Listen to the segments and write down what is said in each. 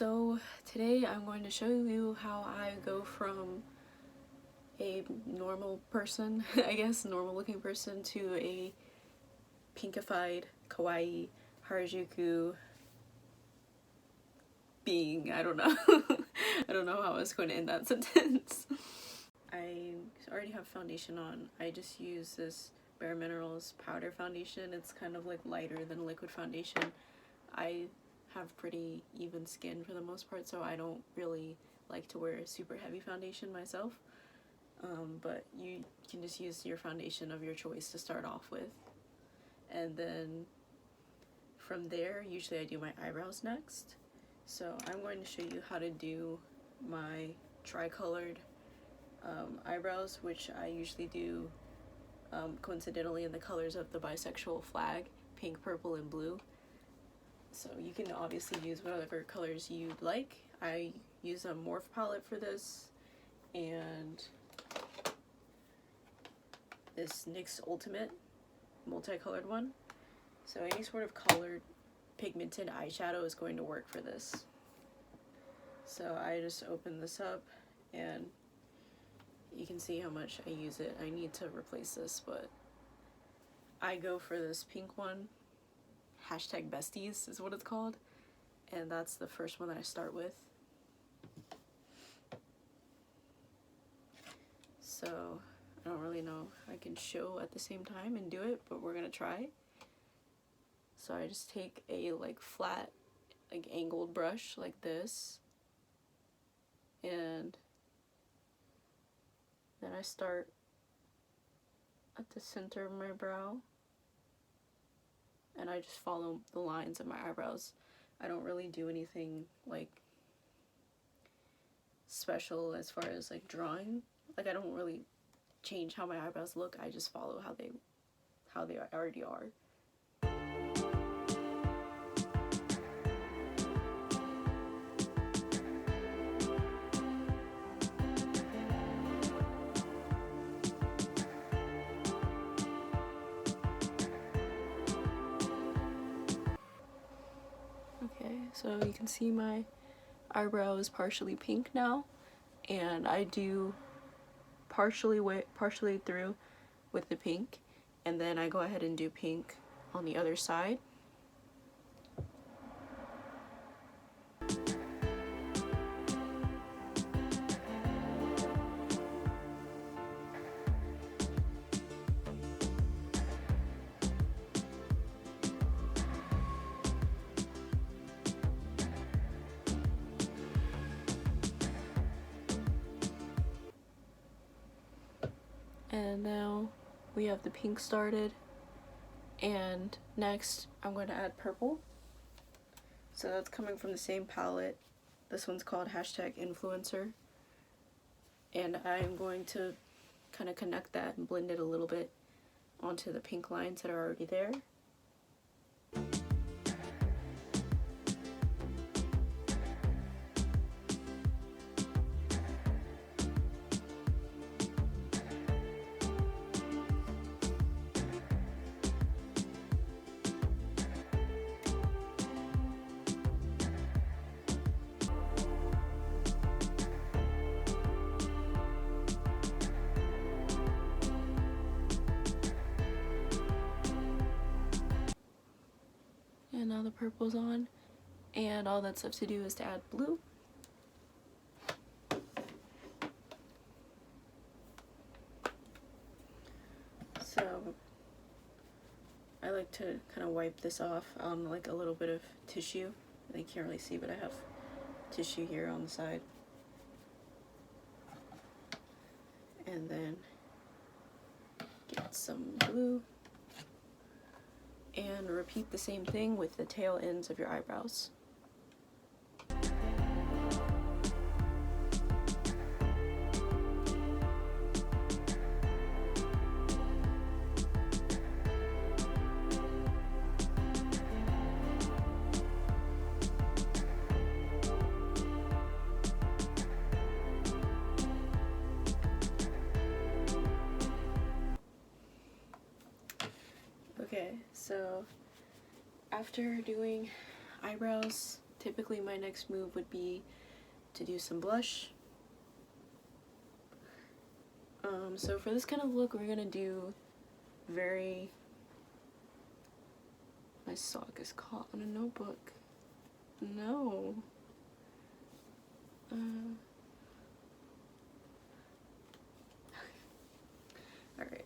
So today I'm going to show you how I go from a normal person, I guess, normal looking person, to a pinkified, kawaii, Harajuku being. I don't know. I don't know how I was going to end that sentence. I already have foundation on. I just use this Bare Minerals powder foundation. It's kind of like lighter than liquid foundation. I have pretty even skin for the most part, so I don't really like to wear super heavy foundation myself, but you can just use your foundation of your choice to start off with, and then from there usually I do my eyebrows next. So I'm going to show you how to do my tri-colored eyebrows, which I usually do coincidentally in the colors of the bisexual flag, pink, purple, and blue. So you can obviously use whatever colors you'd like. I use a Morph palette for this, and this NYX Ultimate multicolored one. So any sort of colored pigmented eyeshadow is going to work for this. So I just open this up and you can see how much I use it. I need to replace this, but I go for this pink one. #besties is what it's called, and that's the first one that I start with. So I don't really know if I can show at the same time and do it, but we're gonna try. So I just take a like flat, like angled brush like this, and then I start at the center of my brow, and I just follow the lines of my eyebrows. I don't really do anything like special as far as like drawing. Like I don't really change how my eyebrows look. I just follow how they already are. Okay, so you can see my eyebrow is partially pink now, and I do partially through with the pink, and then I go ahead and do pink on the other side. And now we have the pink started, and next I'm going to add purple. So that's coming from the same palette. This one's called #influencer, and I'm going to kind of connect that and blend it a little bit onto the pink lines that are already there. And now the purple's on, and all that's left to do is to add blue. So I like to kind of wipe this off on like a little bit of tissue. You can't really see, but I have tissue here on the side. And then get some blue. And repeat the same thing with the tail ends of your eyebrows. Okay, so after doing eyebrows, typically my next move would be to do some blush. So for this kind of look, we're gonna do very... My sock is caught on a notebook. No. Alright.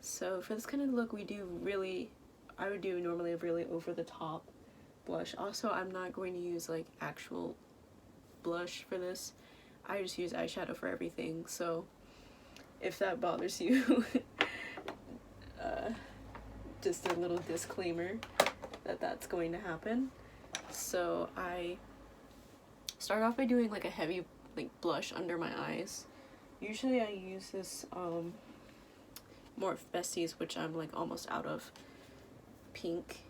So for this kind of look, we do really... I would do normally a really over-the-top blush. Also, I'm not going to use like actual blush for this. I just use eyeshadow for everything, so if that bothers you, just a little disclaimer that that's going to happen. So I start off by doing like a heavy like blush under my eyes. Usually I use this Morphe Besties, which I'm like almost out of, pink,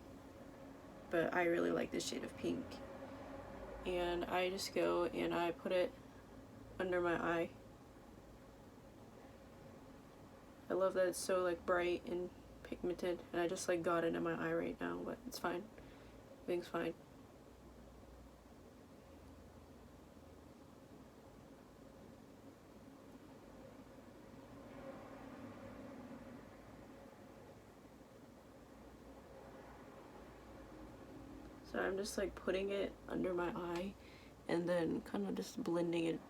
but I really like this shade of pink. And I just go and I put it under my eye. I love that it's so like bright and pigmented, and I just like got it in my eye right now, but it's fine. Everything's fine. So I'm just like putting it under my eye and then kind of just blending it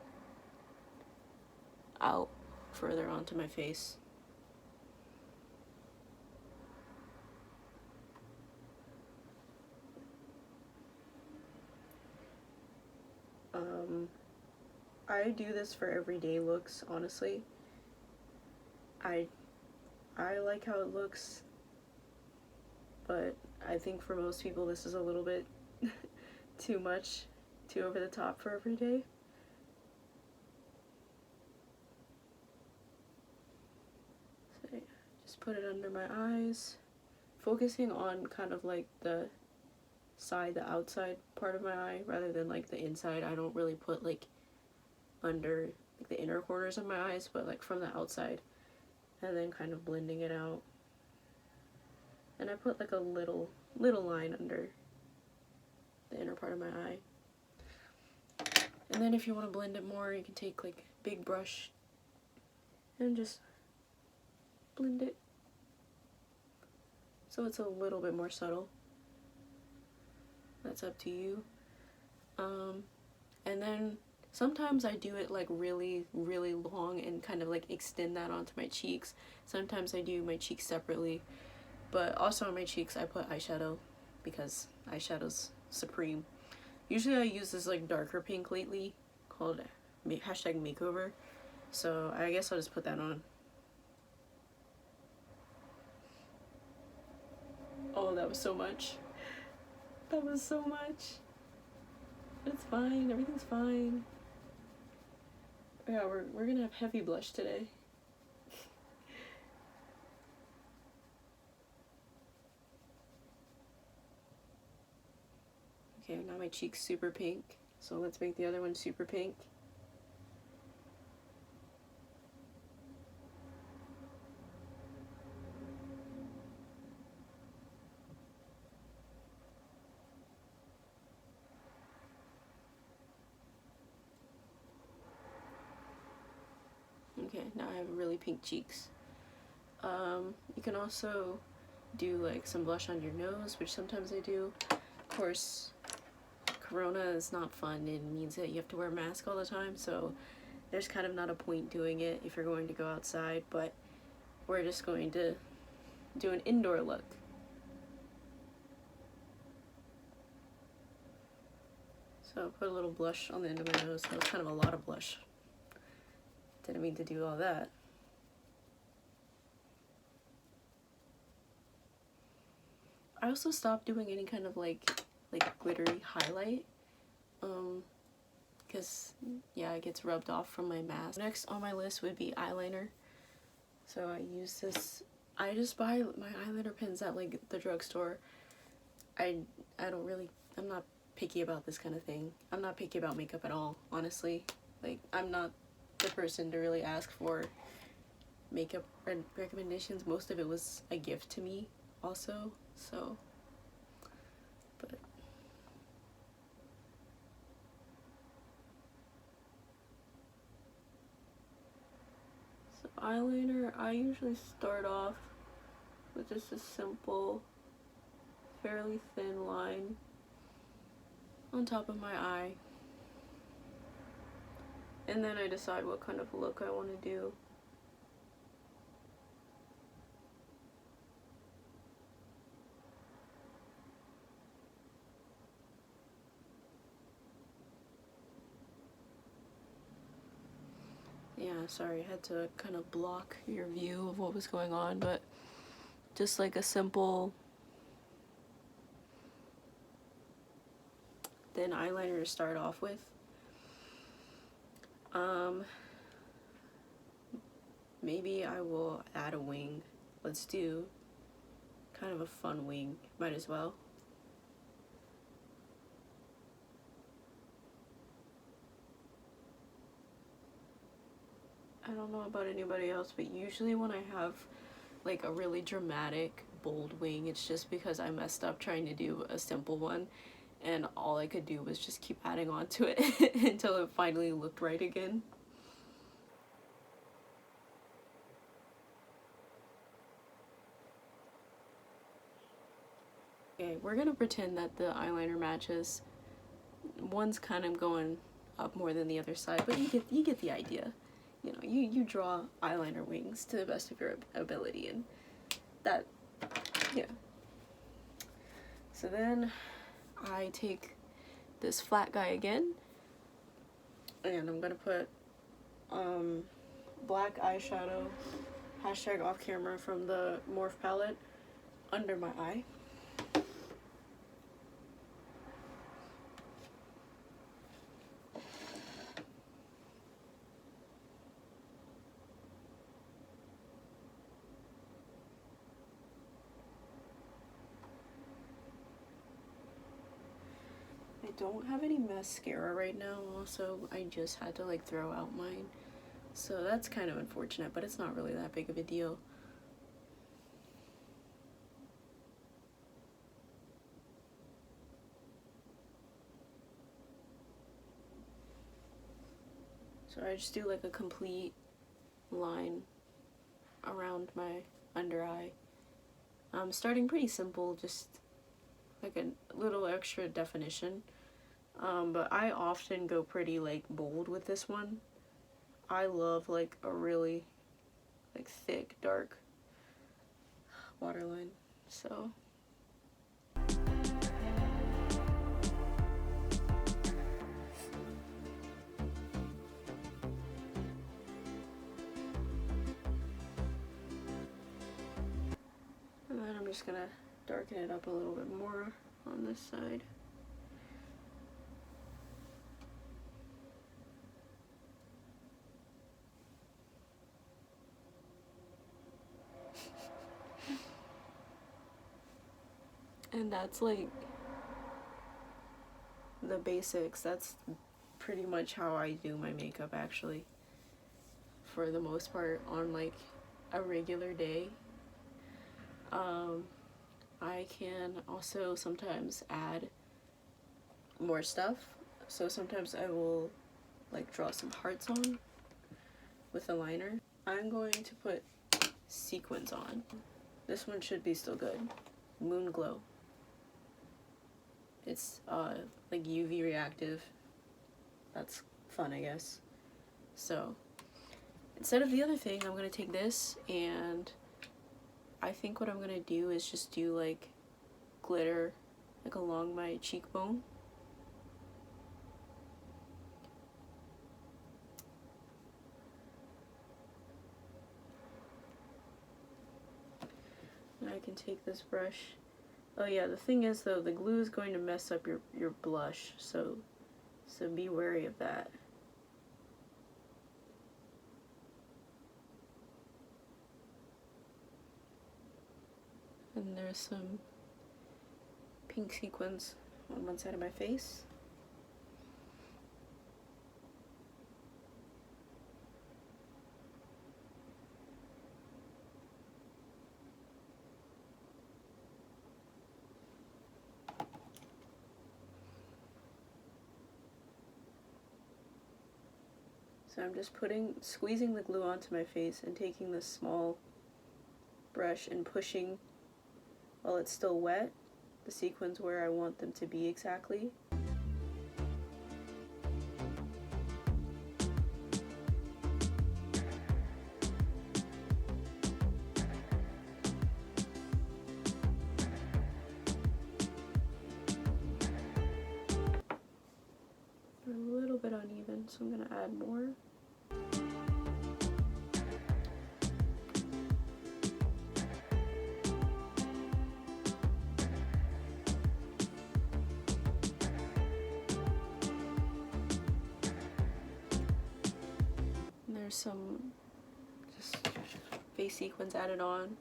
out further onto my face. I do this for everyday looks, honestly. I like how it looks, but I think for most people this is a little bit too much, too over the top for everyday. So yeah, just put it under my eyes, focusing on kind of like the outside part of my eye rather than like the inside. I don't really put like under like the inner corners of my eyes, but like from the outside, and then kind of blending it out. And I put like a little line under the inner part of my eye. And then if you want to blend it more, you can take like a big brush and just blend it so it's a little bit more subtle. That's up to you. And then sometimes I do it like really long and kind of like extend that onto my cheeks. Sometimes I do my cheeks separately, but also on my cheeks I put eyeshadow because eyeshadow's supreme. Usually I use this like darker pink lately called #makeover, so I guess I'll just put that on. Oh, that was so much. That was so much. It's fine, everything's fine. Yeah, we're gonna have heavy blush today. Okay, now my cheek's super pink, so let's make the other one super pink. Okay, now I have really pink cheeks. You can also do like some blush on your nose, which sometimes I do. Of course, Corona is not fun. It means that you have to wear a mask all the time, so there's kind of not a point doing it if you're going to go outside, but we're just going to do an indoor look. So I'll put a little blush on the end of my nose. That was kind of a lot of blush. Didn't mean to do all that. I also stopped doing any kind of like glittery highlight, because yeah, it gets rubbed off from my mask. Next on my list would be eyeliner. So I use this, I just buy my eyeliner pens at like the drugstore. I'm not picky about this kind of thing. I'm not picky about makeup at all, honestly. Like, I'm not the person to really ask for makeup recommendations. Most of it was a gift to me also, so, but So eyeliner, I usually start off with just a simple, fairly thin line on top of my eye. And then I decide what kind of look I want to do. Yeah, sorry, I had to kind of block your view of what was going on, but just like a simple thin eyeliner to start off with. Maybe I will add a wing. Let's do kind of a fun wing, might as well. I don't know about anybody else, but usually when I have like a really dramatic, bold wing, it's just because I messed up trying to do a simple one, and all I could do was just keep adding on to it until it finally looked right again. Okay, we're gonna pretend that the eyeliner matches. One's kind of going up more than the other side, but you get the idea. You know, you draw eyeliner wings to the best of your ability, and that, yeah. So then I take this flat guy again, and I'm gonna put black eyeshadow, hashtag off camera, from the Morph palette under my eye. I don't have any mascara right now, also I just had to like throw out mine, so that's kind of unfortunate, but it's not really that big of a deal. So I just do like a complete line around my under eye. I'm starting pretty simple, just like a little extra definition. But I often go pretty like bold with this one. I love like a really like thick, dark waterline. So and then I'm just gonna darken it up a little bit more on this side. And that's like the basics. That's pretty much how I do my makeup, actually, for the most part, on like a regular day. I can also sometimes add more stuff. So sometimes I will like draw some hearts on with a liner. I'm going to put sequins on. This one should be still good. Moon Glow. It's like UV reactive. That's fun, I guess. So instead of the other thing, I'm gonna take this, and I think what I'm gonna do is just do like glitter like along my cheekbone. And I can take this brush. Oh yeah, the thing is though, the glue is going to mess up your blush, so be wary of that. And there's some pink sequins on one side of my face. So I'm just squeezing the glue onto my face and taking this small brush and pushing while it's still wet the sequins where I want them to be exactly. A little bit uneven, so I'm gonna add more. And there's some just face sequins added on.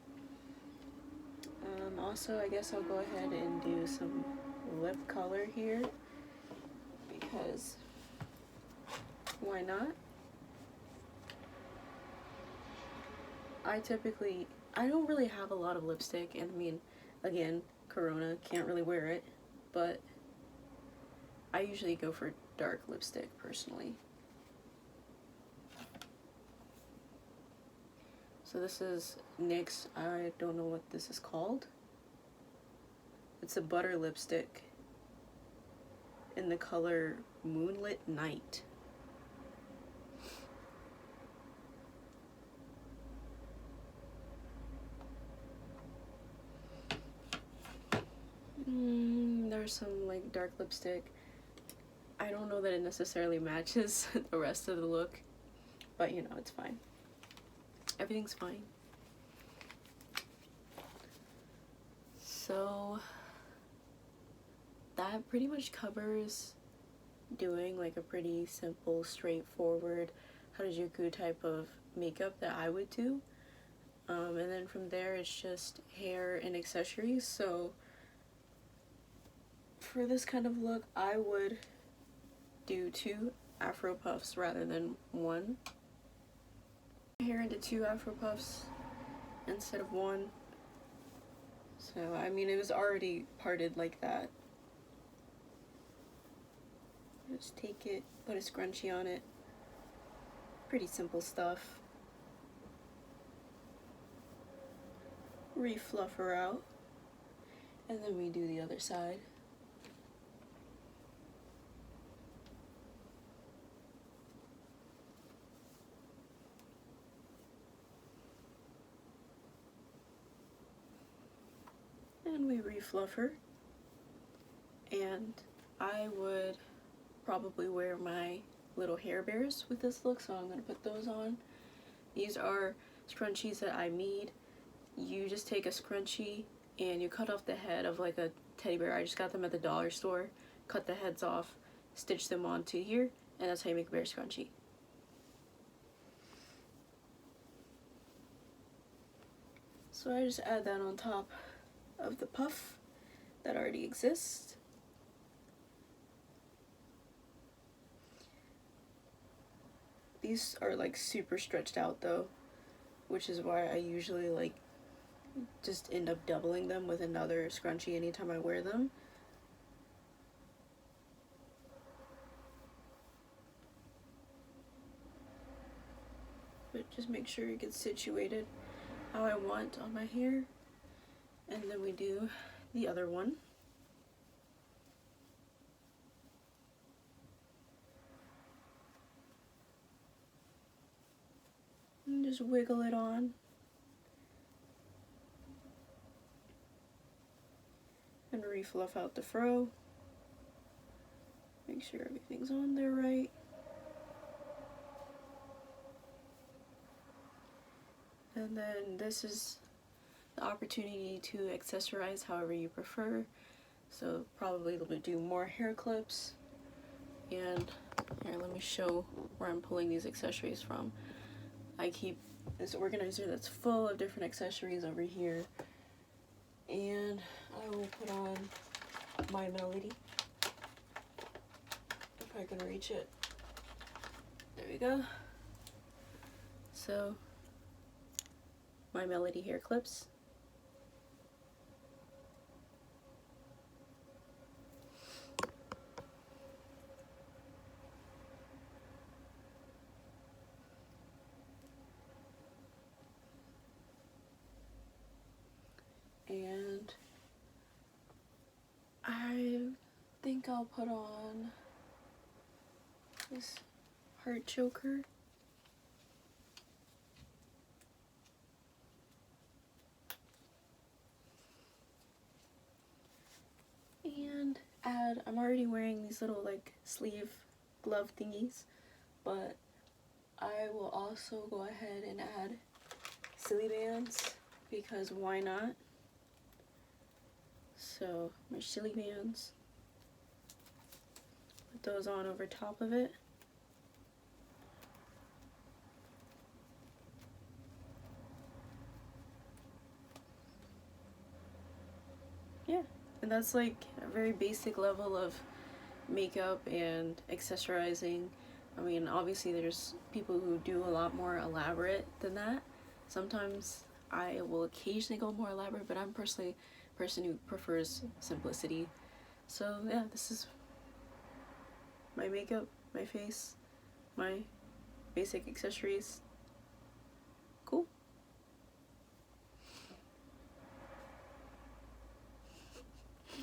Also, I guess I'll go ahead and do some lip color here, because why not? I don't really have a lot of lipstick, and I mean, again, Corona, can't really wear it, but I usually go for dark lipstick personally. So this is NYX, I don't know what this is called. It's a butter lipstick in the color Moonlit Night. There's some like dark lipstick. I don't know that it necessarily matches the rest of the look, but you know, it's fine. Everything's fine. So that pretty much covers doing like a pretty simple, straightforward Harajuku type of makeup that I would do. And then from there it's just hair and accessories. So for this kind of look, I would do 2 afro puffs rather than 1. Hair into 2 afro puffs instead of 1. So I mean, it was already parted like that. Just take it, put a scrunchie on it. Pretty simple stuff. Refluff her out, and then we do the other side. And we refluff her, and I would probably wear my little hair bears with this look, so I'm going to put those on. These are scrunchies that I made. You just take a scrunchie and you cut off the head of like a teddy bear. I just got them at the dollar store, cut the heads off, stitch them onto here, and that's how you make a bear scrunchie. So I just add that on top of the puff that already exists. These are like super stretched out though, which is why I usually like just end up doubling them with another scrunchie anytime I wear them. But just make sure it gets situated how I want on my hair. And then we do the other one. And just wiggle it on. And refluff out the fro. Make sure everything's on there right. And then this is the opportunity to accessorize however you prefer. So probably do more hair clips. And here, let me show where I'm pulling these accessories from. I keep this organizer that's full of different accessories over here. And I will put on My Melody, if I can reach it. There we go. So, My Melody hair clips. think I'll put on this heart choker. And add, I'm already wearing these little like sleeve glove thingies, but I will also go ahead and add silly bands because why not? So my silly bands, put those on over top of it. Yeah, and that's like a very basic level of makeup and accessorizing. I mean, obviously there's people who do a lot more elaborate than that. Sometimes I will occasionally go more elaborate, but I'm personally a person who prefers simplicity. So yeah, this is my makeup, my face, my basic accessories.